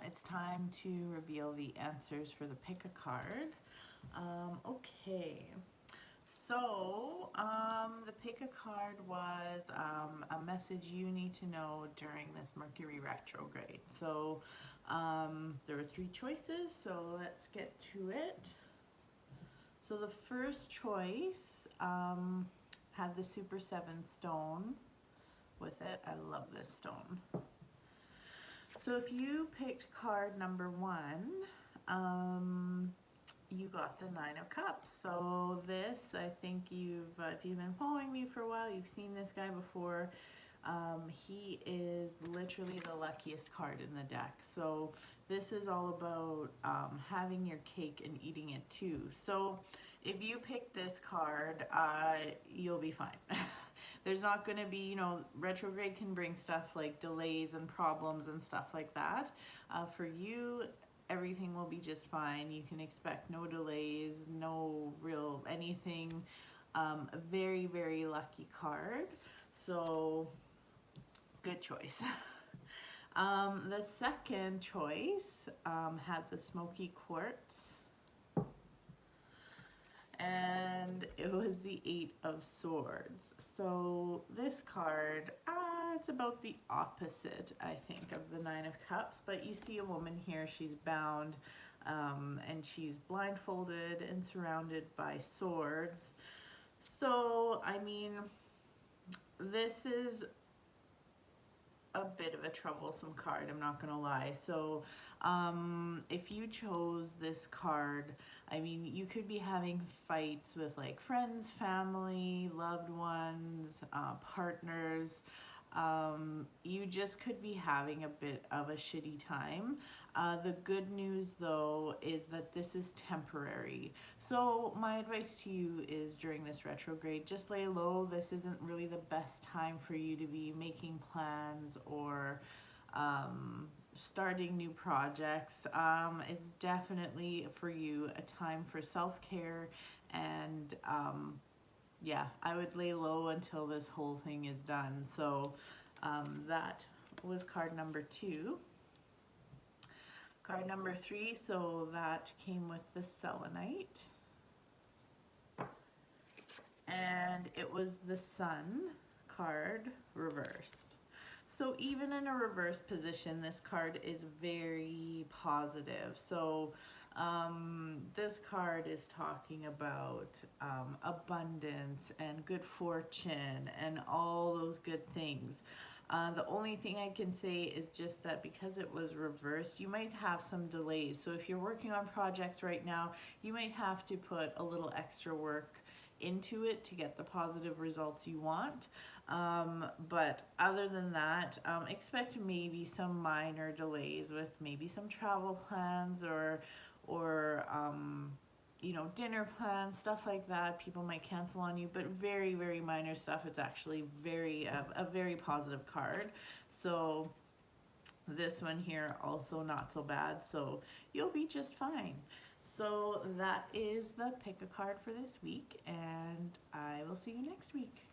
it's time to reveal the answers for the pick a card. Okay, so the pick a card was a message you need to know during this Mercury retrograde. So there were three choices, so let's get to it. So the first choice had the Super 7 stone with it. I love this stone. So if you picked card number 1, you got the 9 of Cups. So this, I think if you've been following me for a while, you've seen this guy before. He is literally the luckiest card in the deck. So this is all about having your cake and eating it too. So if you pick this card, you'll be fine. There's not going to be, retrograde can bring stuff like delays and problems and stuff like that. For you, everything will be just fine. You can expect no delays, no real anything. A very, very lucky card. So, good choice. The second choice had the smoky quartz. And it was the 8 of Swords. So this card, it's about the opposite, I think, of the 9 of Cups. But you see a woman here, she's bound, and she's blindfolded and surrounded by swords. So, I mean, this is a bit of a troublesome card, I'm not gonna lie. So if you chose this card, I mean, you could be having fights with like friends, family, loved ones, partners. You just could be having a bit of a shitty time. The good news though is that this is temporary. So my advice to you is during this retrograde, just lay low. This isn't really the best time for you to be making plans or starting new projects. It's definitely for you a time for self-care, and yeah, I would lay low until this whole thing is done. So that was card number 2. Card number 3, so that came with the selenite. And it was the Sun card reversed. So even in a reverse position, this card is very positive. So this card is talking about abundance and good fortune and all those good things. The only thing I can say is just that because it was reversed, you might have some delays. So if you're working on projects right now, you might have to put a little extra work into it to get the positive results you want. But other than that, expect maybe some minor delays with maybe some travel plans or dinner plans, stuff like that. People might cancel on you, but very, very minor stuff. It's actually a very positive card. So this one here also not so bad, so you'll be just fine. So that is the pick a card for this week, and I will see you next week.